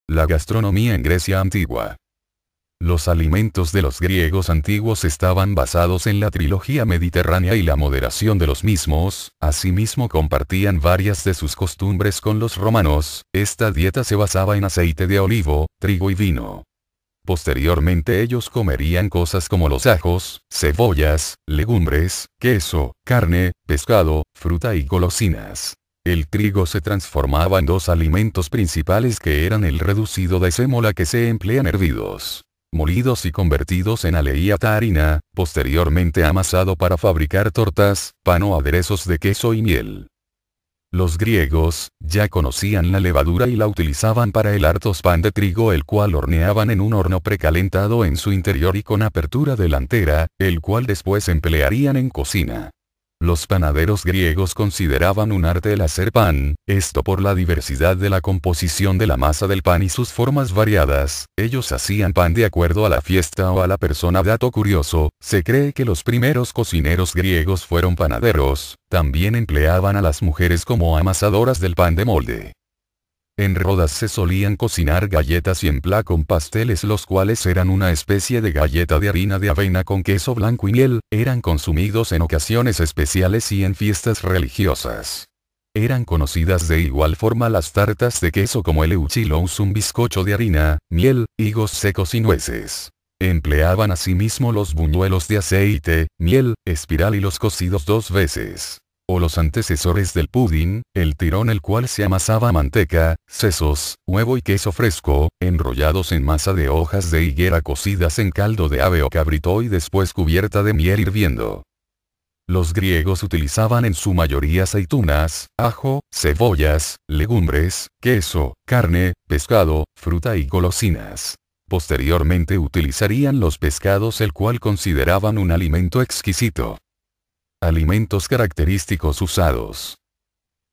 La gastronomía en Grecia antigua. Los alimentos de los griegos antiguos estaban basados en la trilogía mediterránea y la moderación de los mismos, asimismo compartían varias de sus costumbres con los romanos. Esta dieta se basaba en aceite de olivo, trigo y vino. Posteriormente ellos comerían cosas como los ajos, cebollas, legumbres, queso, carne, pescado, fruta y golosinas. El trigo se transformaba en dos alimentos principales que eran el reducido de sémola que se emplean hervidos, molidos y convertidos en aleíata harina, posteriormente amasado para fabricar tortas, pan o aderezos de queso y miel. Los griegos, ya conocían la levadura y la utilizaban para el hartos pan de trigo, el cual horneaban en un horno precalentado en su interior y con apertura delantera, el cual después emplearían en cocina. Los panaderos griegos consideraban un arte el hacer pan, esto por la diversidad de la composición de la masa del pan y sus formas variadas. Ellos hacían pan de acuerdo a la fiesta o a la persona. Dato curioso, se cree que los primeros cocineros griegos fueron panaderos, también empleaban a las mujeres como amasadoras del pan de molde. En Rodas se solían cocinar galletas y en Placón pasteles, los cuales eran una especie de galleta de harina de avena con queso blanco y miel, eran consumidos en ocasiones especiales y en fiestas religiosas. Eran conocidas de igual forma las tartas de queso como el euchilous, un bizcocho de harina, miel, higos secos y nueces. Empleaban asimismo los buñuelos de aceite, miel, espiral y los cocidos 2 veces. O los antecesores del pudín, el tirón, el cual se amasaba manteca, sesos, huevo y queso fresco, enrollados en masa de hojas de higuera cocidas en caldo de ave o cabrito y después cubierta de miel hirviendo. Los griegos utilizaban en su mayoría aceitunas, ajo, cebollas, legumbres, queso, carne, pescado, fruta y golosinas. Posteriormente utilizarían los pescados, el cual consideraban un alimento exquisito. Alimentos característicos usados.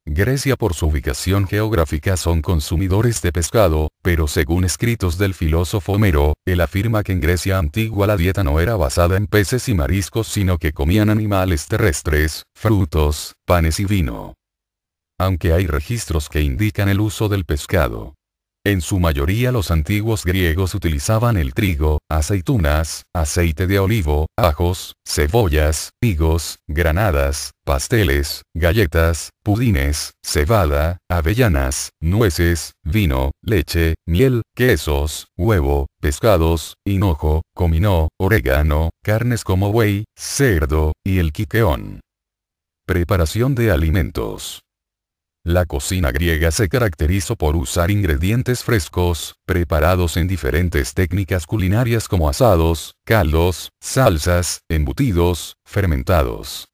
Grecia, por su ubicación geográfica, son consumidores de pescado, pero según escritos del filósofo Homero, él afirma que en Grecia antigua la dieta no era basada en peces y mariscos, sino que comían animales terrestres, frutos, panes y vino. Aunque hay registros que indican el uso del pescado. En su mayoría los antiguos griegos utilizaban el trigo, aceitunas, aceite de olivo, ajos, cebollas, higos, granadas, pasteles, galletas, pudines, cebada, avellanas, nueces, vino, leche, miel, quesos, huevo, pescados, hinojo, comino, orégano, carnes como buey, cerdo, y el quiqueón. Preparación de alimentos. La cocina griega se caracterizó por usar ingredientes frescos, preparados en diferentes técnicas culinarias como asados, caldos, salsas, embutidos, fermentados.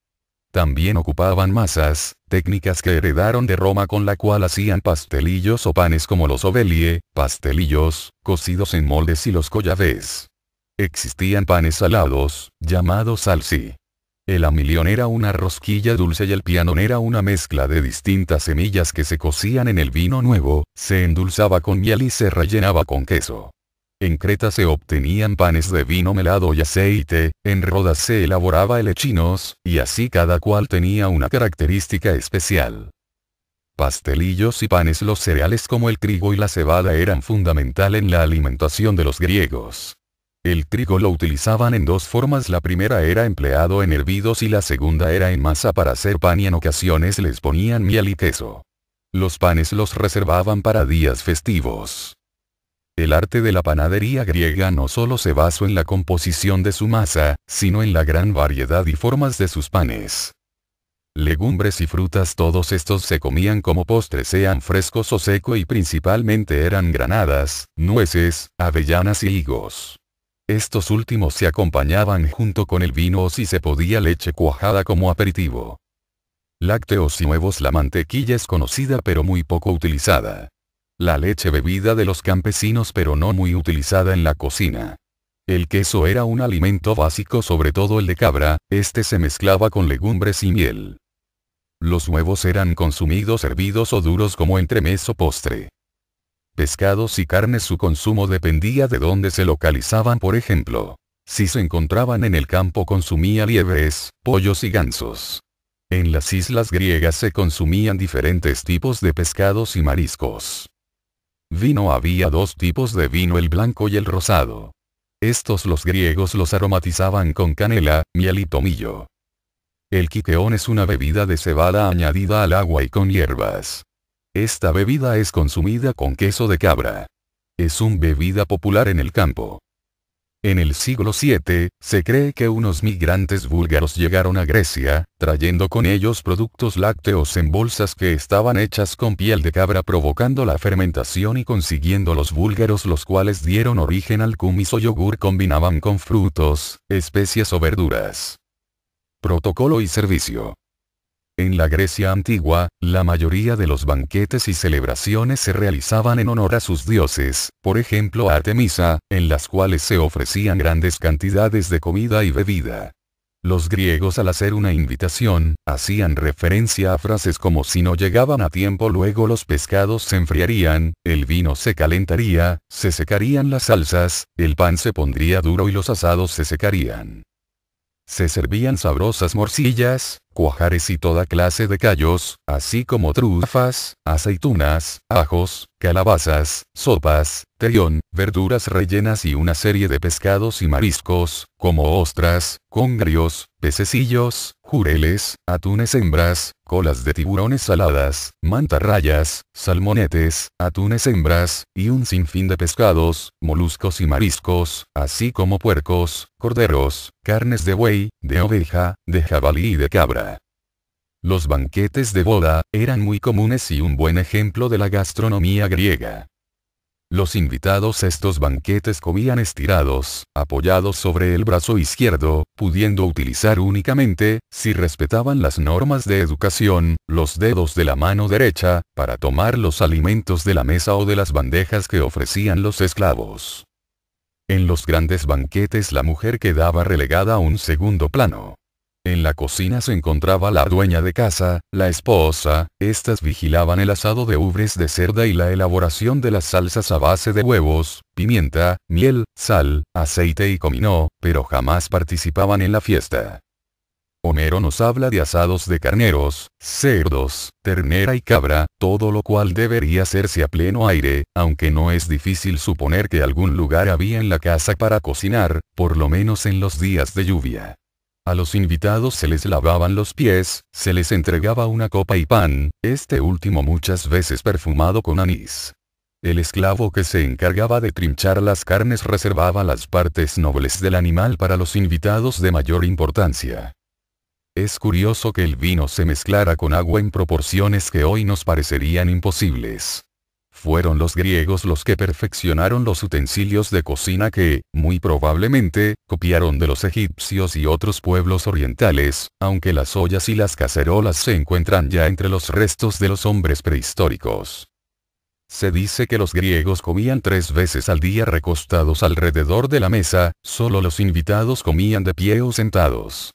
También ocupaban masas, técnicas que heredaron de Roma, con la cual hacían pastelillos o panes como los ovelie, pastelillos, cocidos en moldes, y los collavés. Existían panes salados, llamados salsi. El amilión era una rosquilla dulce y el pianón era una mezcla de distintas semillas que se cocían en el vino nuevo, se endulzaba con miel y se rellenaba con queso. En Creta se obtenían panes de vino melado y aceite, en Rodas se elaboraba helechinos, y así cada cual tenía una característica especial. Pastelillos y panes. Los cereales como el trigo y la cebada eran fundamental en la alimentación de los griegos. El trigo lo utilizaban en 2 formas, la primera era empleado en hervidos y la segunda era en masa para hacer pan, y en ocasiones les ponían miel y queso. Los panes los reservaban para días festivos. El arte de la panadería griega no solo se basó en la composición de su masa, sino en la gran variedad y formas de sus panes. Legumbres y frutas, todos estos se comían como postre, sean frescos o seco, y principalmente eran granadas, nueces, avellanas y higos. Estos últimos se acompañaban junto con el vino o, si se podía, leche cuajada como aperitivo. Lácteos y huevos. La mantequilla es conocida pero muy poco utilizada. La leche, bebida de los campesinos pero no muy utilizada en la cocina. El queso era un alimento básico, sobre todo el de cabra, este se mezclaba con legumbres y miel. Los huevos eran consumidos hervidos o duros como entremés o postre. Pescados y carnes, su consumo dependía de dónde se localizaban. Por ejemplo, si se encontraban en el campo, consumía liebres, pollos y gansos. En las islas griegas se consumían diferentes tipos de pescados y mariscos. Vino: había dos tipos de vino, el blanco y el rosado. Estos los griegos los aromatizaban con canela, miel y tomillo. El quiqueón es una bebida de cebada añadida al agua y con hierbas. Esta bebida es consumida con queso de cabra. Es una bebida popular en el campo. En el siglo VII, se cree que unos migrantes búlgaros llegaron a Grecia, trayendo con ellos productos lácteos en bolsas que estaban hechas con piel de cabra, provocando la fermentación y consiguiendo los búlgaros, los cuales dieron origen al kumis o yogur. Combinaban con frutos, especias o verduras. Protocolo y servicio. En la Grecia antigua, la mayoría de los banquetes y celebraciones se realizaban en honor a sus dioses, por ejemplo a Artemisa, en las cuales se ofrecían grandes cantidades de comida y bebida. Los griegos, al hacer una invitación, hacían referencia a frases como: si no llegaban a tiempo, luego los pescados se enfriarían, el vino se calentaría, se secarían las salsas, el pan se pondría duro y los asados se secarían. Se servían sabrosas morcillas, cuajares y toda clase de callos, así como trufas, aceitunas, ajos, calabazas, sopas, teión, verduras rellenas y una serie de pescados y mariscos, como ostras, congrios, pececillos, jureles, atunes hembras, colas de tiburones saladas, mantarrayas, salmonetes, atunes hembras, y un sinfín de pescados, moluscos y mariscos, así como puercos, corderos, carnes de buey, de oveja, de jabalí y de cabra. Los banquetes de boda eran muy comunes y un buen ejemplo de la gastronomía griega. Los invitados a estos banquetes comían estirados, apoyados sobre el brazo izquierdo, pudiendo utilizar únicamente, si respetaban las normas de educación, los dedos de la mano derecha, para tomar los alimentos de la mesa o de las bandejas que ofrecían los esclavos. En los grandes banquetes la mujer quedaba relegada a un segundo plano. En la cocina se encontraba la dueña de casa, la esposa. Estas vigilaban el asado de ubres de cerda y la elaboración de las salsas a base de huevos, pimienta, miel, sal, aceite y comino, pero jamás participaban en la fiesta. Homero nos habla de asados de carneros, cerdos, ternera y cabra, todo lo cual debería hacerse a pleno aire, aunque no es difícil suponer que algún lugar había en la casa para cocinar, por lo menos en los días de lluvia. A los invitados se les lavaban los pies, se les entregaba una copa y pan, este último muchas veces perfumado con anís. El esclavo que se encargaba de trinchar las carnes reservaba las partes nobles del animal para los invitados de mayor importancia. Es curioso que el vino se mezclara con agua en proporciones que hoy nos parecerían imposibles. Fueron los griegos los que perfeccionaron los utensilios de cocina que, muy probablemente, copiaron de los egipcios y otros pueblos orientales, aunque las ollas y las cacerolas se encuentran ya entre los restos de los hombres prehistóricos. Se dice que los griegos comían 3 veces al día recostados alrededor de la mesa, solo los invitados comían de pie o sentados.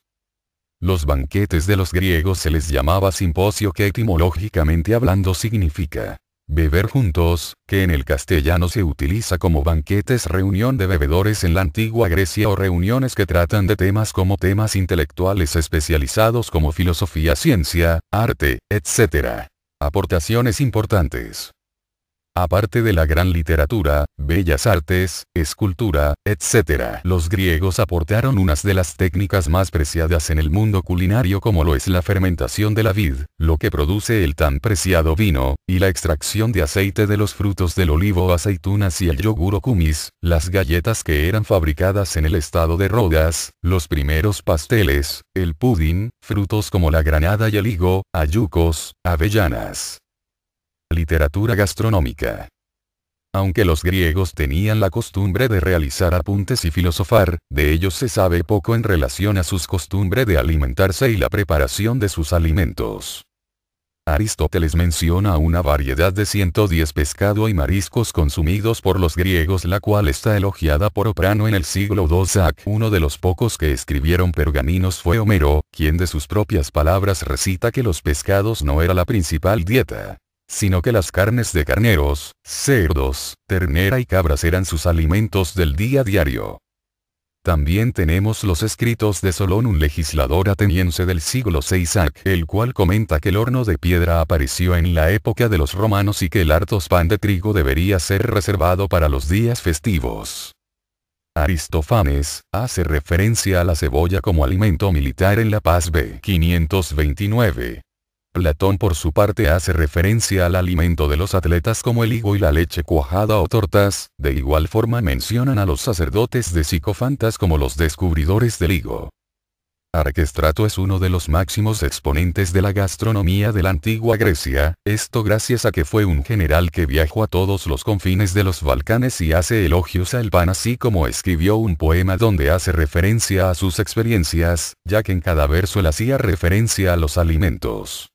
Los banquetes de los griegos se les llamaba simposio, que etimológicamente hablando significa beber juntos, que en el castellano se utiliza como banquetes, reunión de bebedores en la antigua Grecia, o reuniones que tratan de temas como temas intelectuales especializados como filosofía, ciencia, arte, etc. Aportaciones importantes. Aparte de la gran literatura, bellas artes, escultura, etc., los griegos aportaron unas de las técnicas más preciadas en el mundo culinario, como lo es la fermentación de la vid, lo que produce el tan preciado vino, y la extracción de aceite de los frutos del olivo o aceitunas, y el yogur o kumis, las galletas que eran fabricadas en el estado de Rodas, los primeros pasteles, el pudín, frutos como la granada y el higo, ayucos, avellanas. Literatura gastronómica. Aunque los griegos tenían la costumbre de realizar apuntes y filosofar, de ellos se sabe poco en relación a sus costumbres de alimentarse y la preparación de sus alimentos. Aristóteles menciona una variedad de 110 pescado y mariscos consumidos por los griegos, la cual está elogiada por Oprano en el siglo II AC. Uno de los pocos que escribieron pergaminos fue Homero, quien de sus propias palabras recita que los pescados no era la principal dieta, sino que las carnes de carneros, cerdos, ternera y cabras eran sus alimentos del día a diario. También tenemos los escritos de Solón, un legislador ateniense del siglo VI, el cual comenta que el horno de piedra apareció en la época de los romanos y que el hartos pan de trigo debería ser reservado para los días festivos. Aristófanes hace referencia a la cebolla como alimento militar en la Paz B. 529. Platón por su parte hace referencia al alimento de los atletas como el higo y la leche cuajada o tortas, de igual forma mencionan a los sacerdotes de Sicofantas como los descubridores del higo. Arquestrato es uno de los máximos exponentes de la gastronomía de la antigua Grecia, esto gracias a que fue un general que viajó a todos los confines de los Balcanes y hace elogios al pan, así como escribió un poema donde hace referencia a sus experiencias, ya que en cada verso él hacía referencia a los alimentos.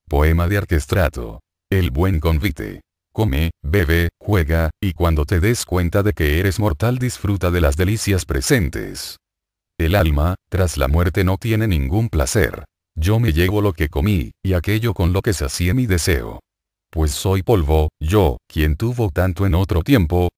Poema de Arquestrato. El buen convite. Come, bebe, juega, y cuando te des cuenta de que eres mortal disfruta de las delicias presentes. El alma, tras la muerte no tiene ningún placer. Yo me llevo lo que comí, y aquello con lo que sacié mi deseo. Pues soy polvo, yo, quien tuvo tanto en otro tiempo,